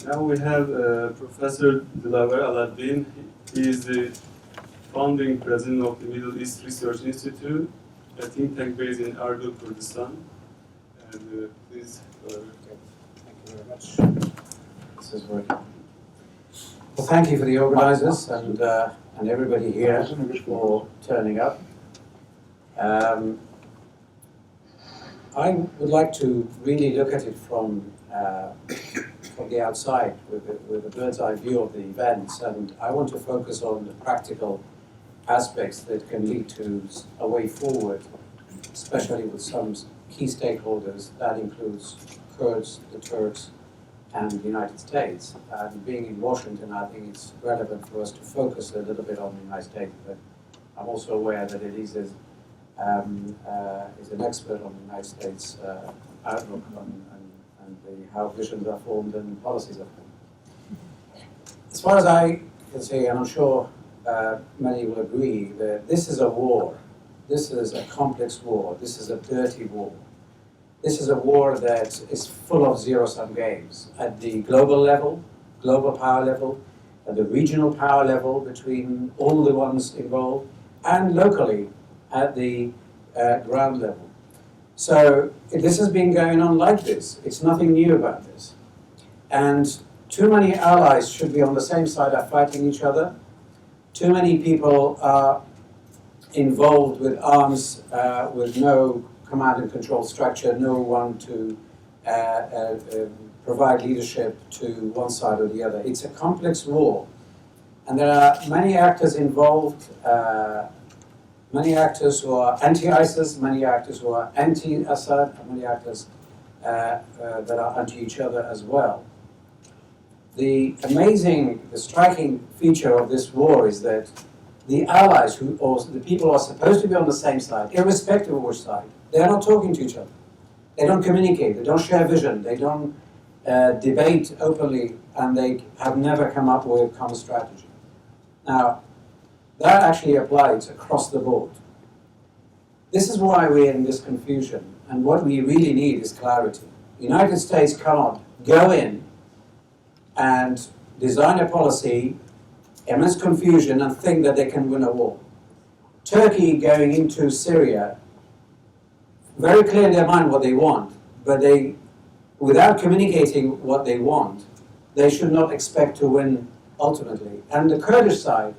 Now we have Professor Dlawer Ala'aldeen. He is the founding president of the Middle East Research Institute, a think tank based in Erbil, Kurdistan. And please, Thank you very much. This is working. Well, thank you for the organizers and everybody here for turning up. I would like to really look at it from the outside with a bird's eye view of the events, and I want to focus on the practical aspects that can lead to a way forward, especially with some key stakeholders. That includes Kurds, the Turks, and the United States. And being in Washington, I think it's relevant for us to focus a little bit on the United States, but I'm also aware that Elise is an expert on the United States outlook on how visions are formed and policies are formed. As far as I can say, and I'm sure many will agree, that this is a war. This is a complex war. This is a dirty war. This is a war that is full of zero-sum games at the global level, global power level, at the regional power level between all the ones involved, and locally at the ground level. So this has been going on like this. It's nothing new about this. And too many allies should be on the same side are fighting each other. Too many people are involved with arms with no command and control structure, no one to provide leadership to one side or the other. It's a complex war. And there are many actors involved, many actors who are anti-ISIS, many actors who are anti-Assad, and many actors that are anti each other as well. The striking feature of this war is that the allies, or the people who are supposed to be on the same side, irrespective of which side, they are not talking to each other. They don't communicate, they don't share vision, they don't debate openly, and they have never come up with a common strategy. Now, that actually applies across the board. This is why we're in this confusion, and what we really need is clarity. The United States cannot go in and design a policy, immense confusion, and think that they can win a war. Turkey going into Syria, very clear in their mind what they want, but without communicating what they want, they should not expect to win ultimately. And the Kurdish side,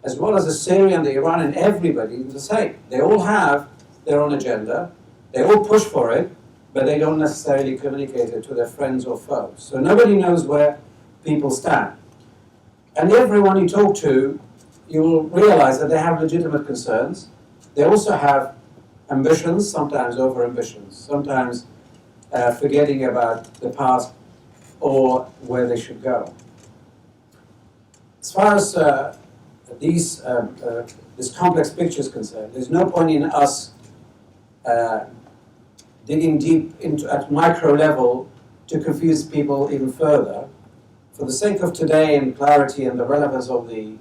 as well as the Syrian, the Iranian, everybody is the same. They all have their own agenda, they all push for it, but they don't necessarily communicate it to their friends or foes. So nobody knows where people stand. And everyone you talk to, you will realize that they have legitimate concerns. They also have ambitions, sometimes over-ambitions, sometimes forgetting about the past or where they should go. As far as this complex picture is concerned, there's no point in us digging deep at micro level to confuse people even further. For the sake of today and clarity and the relevance of the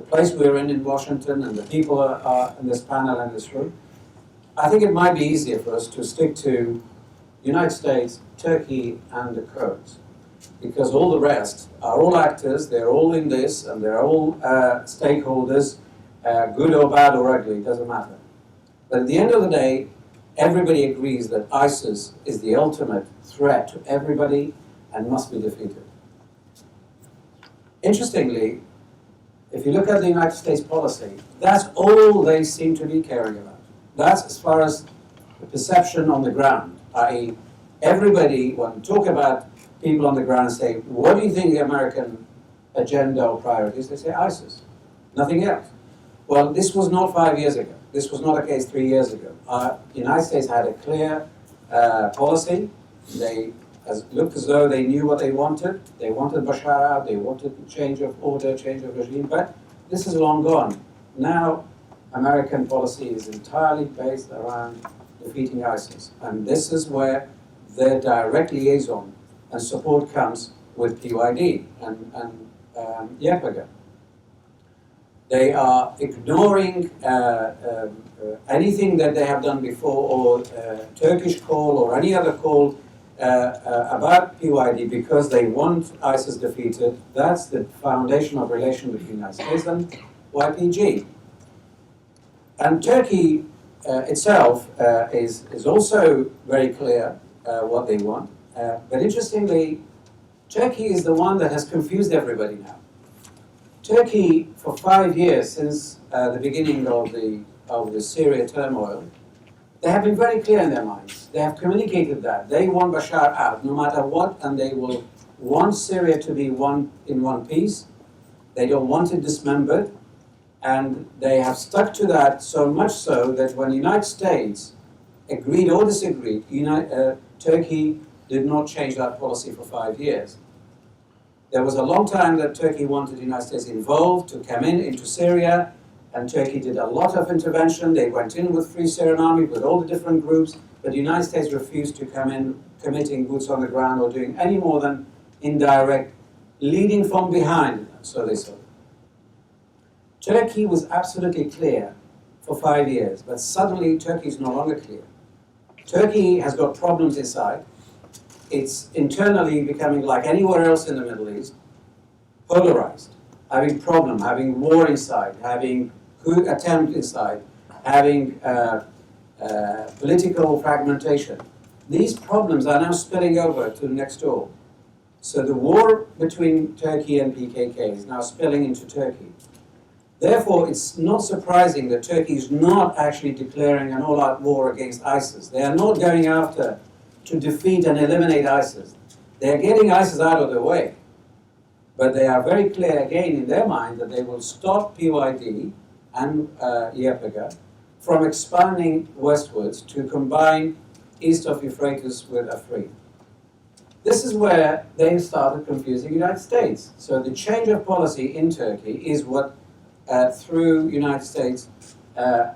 place we're in Washington, and the people are in this panel and this room, I think it might be easier for us to stick to United States, Turkey, and the Kurds, because all the rest are all actors, they're all in this, and they're all stakeholders, good or bad or ugly, it doesn't matter. But at the end of the day, everybody agrees that ISIS is the ultimate threat to everybody and must be defeated. Interestingly, if you look at the United States policy, that's all they seem to be caring about. That's as far as the perception on the ground, i.e. everybody, when we talk about people on the ground, say, what do you think the American agenda or priorities? They say ISIS, nothing else. Well, this was not 5 years ago. This was not the case 3 years ago. The United States had a clear policy. They looked as though they knew what they wanted. They wanted Bashar out, they wanted change of order, change of regime, but this is long gone. Now, American policy is entirely based around defeating ISIS. And this is where their direct liaison and support comes with PYD and YPG. They are ignoring anything that they have done before, or Turkish call, or any other call about PYD because they want ISIS defeated. That's the foundation of relation between the United States and YPG. And Turkey itself is also very clear what they want. But interestingly, Turkey is the one that has confused everybody now. Turkey, for 5 years since the beginning of the Syria turmoil, they have been very clear in their minds. They have communicated that. They want Bashar out, no matter what, and they will want Syria to be in one piece. They don't want it dismembered. And they have stuck to that so much so that when the United States agreed or disagreed, Turkey did not change that policy for 5 years. There was a long time that Turkey wanted the United States involved to come into Syria, and Turkey did a lot of intervention. They went in with Free Syrian Army, with all the different groups, but the United States refused to come in committing boots on the ground or doing any more than indirect, leading from behind, so they said. Turkey was absolutely clear for 5 years, but suddenly Turkey is no longer clear. Turkey has got problems inside. It's internally becoming like anywhere else in the Middle East, polarized, having problem, having war inside, having coup attempt inside, having political fragmentation. These problems are now spilling over to next door. So the war between Turkey and PKK is now spilling into Turkey. Therefore, it's not surprising that Turkey is not actually declaring an all-out war against ISIS. They are not going after to defeat and eliminate ISIS. They are getting ISIS out of the way. But they are very clear again in their mind that they will stop PYD and YPG from expanding westwards to combine east of Euphrates with Afrin. This is where they started confusing the United States. So the change of policy in Turkey is what threw United States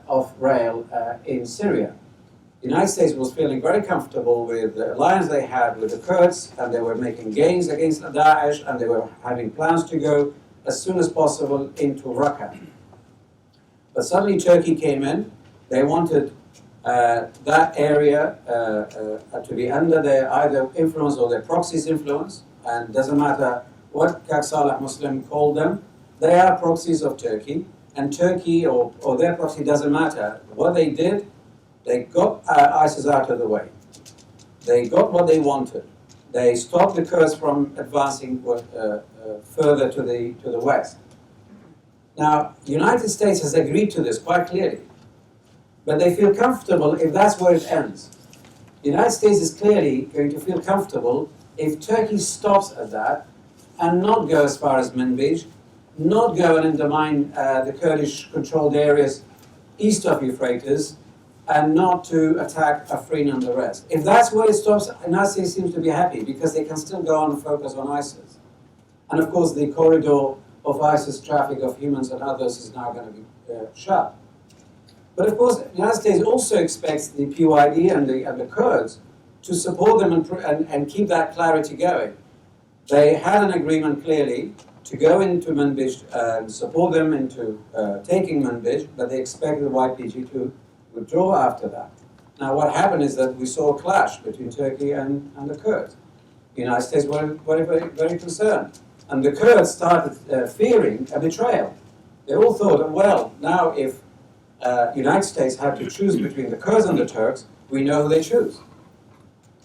off rail in Syria. The United States was feeling very comfortable with the alliance they had with the Kurds, and they were making gains against Daesh, and they were having plans to go as soon as possible into Raqqa. But suddenly Turkey came in. They wanted that area to be under their either influence or their proxies' influence, and doesn't matter what Kak Saleh Muslim called them, they are proxies of Turkey, and Turkey or their proxy doesn't matter. What they did, they got ISIS out of the way. They got what they wanted. They stopped the Kurds from advancing further to the west. Now, the United States has agreed to this quite clearly, but they feel comfortable if that's where it ends. The United States is clearly going to feel comfortable if Turkey stops at that and not go as far as Manbij, not go and undermine the Kurdish-controlled areas east of Euphrates, and not to attack Afrin and the rest. If that's where it stops, the United States seems to be happy because they can still go on and focus on ISIS. And of course, the corridor of ISIS traffic of humans and others is now going to be shut. But of course, the United States also expects the PYD and the Kurds to support them and keep that clarity going. They had an agreement clearly to go into Manbij and support them into taking Manbij, but they expect the YPG to withdraw after that. Now, what happened is that we saw a clash between Turkey and the Kurds. The United States were very, very concerned. And the Kurds started fearing a betrayal. They all thought, well, now if the United States had to choose between the Kurds and the Turks, we know who they choose.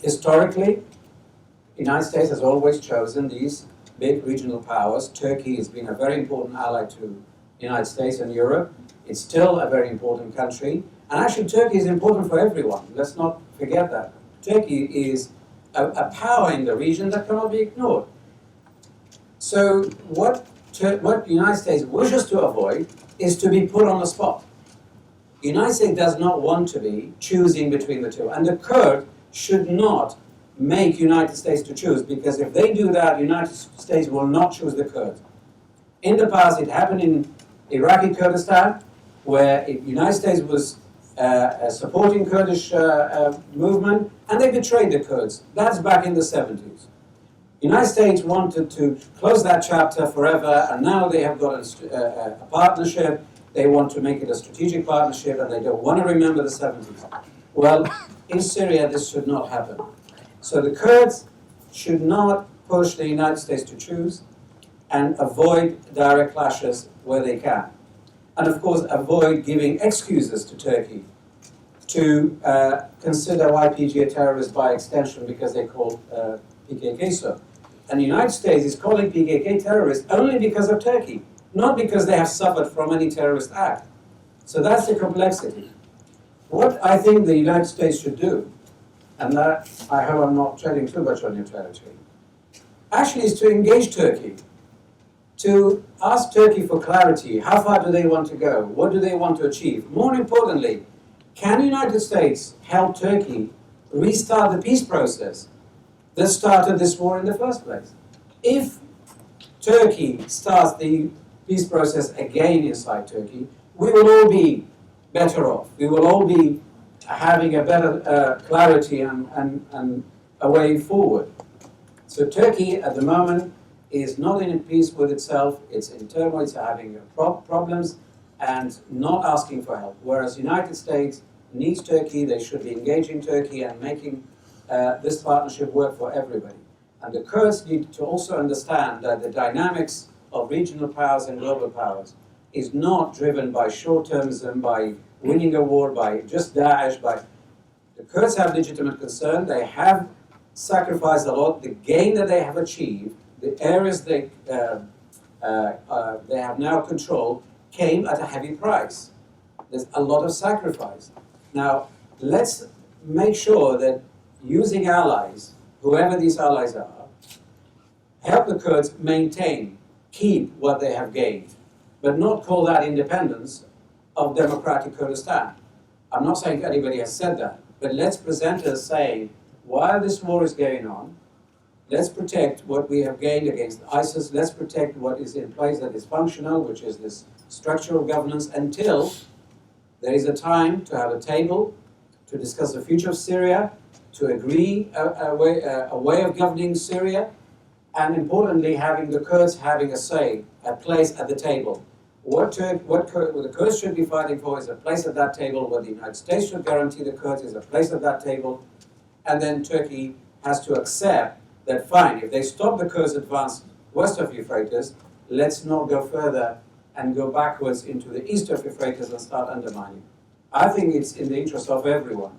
Historically, the United States has always chosen these big regional powers. Turkey has been a very important ally to the United States and Europe. It's still a very important country. And actually, Turkey is important for everyone. Let's not forget that. Turkey is a power in the region that cannot be ignored. So what the United States wishes to avoid is to be put on the spot. The United States does not want to be choosing between the two. And the Kurds should not make United States to choose, because if they do that, United States will not choose the Kurds. In the past, it happened in Iraqi Kurdistan, where the United States was supporting Kurdish movement, and they betrayed the Kurds. That's back in the 70s. The United States wanted to close that chapter forever, and now they have got a partnership. They want to make it a strategic partnership, and they don't want to remember the 70s. Well, in Syria, this should not happen. So the Kurds should not push the United States to choose and avoid direct clashes where they can. And of course, avoid giving excuses to Turkey to consider YPG a terrorist by extension because they call PKK so. And the United States is calling PKK terrorists only because of Turkey, not because they have suffered from any terrorist act. So that's the complexity. What I think the United States should do, and that I hope I'm not treading too much on your territory, actually is to engage Turkey, to ask Turkey for clarity. How far do they want to go? What do they want to achieve? More importantly, can the United States help Turkey restart the peace process that started this war in the first place? If Turkey starts the peace process again inside Turkey, we will all be better off. We will all be having a better clarity and a way forward. So Turkey at the moment is not in peace with itself, it's in turmoil, it's having problems and not asking for help. Whereas the United States needs Turkey, they should be engaging Turkey and making this partnership work for everybody. And the Kurds need to also understand that the dynamics of regional powers and global powers is not driven by short-termism, by winning a war, by just Daesh, by... The Kurds have legitimate concern, they have sacrificed a lot, the gain that they have achieved, the areas they have now controlled came at a heavy price. There's a lot of sacrifice. Now, let's make sure that using allies, whoever these allies are, help the Kurds maintain, keep what they have gained, but not call that independence of democratic Kurdistan. I'm not saying anybody has said that, but let's present it as saying, while this war is going on, let's protect what we have gained against ISIS, let's protect what is in place that is functional, which is this structural governance, until there is a time to have a table to discuss the future of Syria, to agree a way of governing Syria, and importantly, having the Kurds having a say, a place at the table. What the Kurds should be fighting for is a place at that table. What the United States should guarantee the Kurds is a place at that table. And then Turkey has to accept that, fine, if they stop the Kurds' advance west of Euphrates, let's not go further and go backwards into the east of Euphrates and start undermining. I think it's in the interest of everyone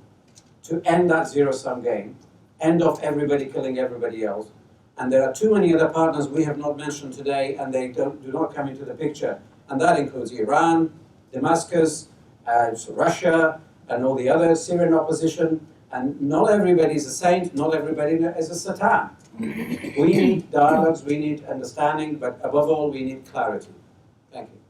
to end that zero-sum game, end off everybody killing everybody else. And there are too many other partners we have not mentioned today, and they do not come into the picture. And that includes Iran, Damascus, Russia, and all the other Syrian opposition. And not everybody is a saint, not everybody is a Satan. We need dialogues, we need understanding, but above all, we need clarity. Thank you.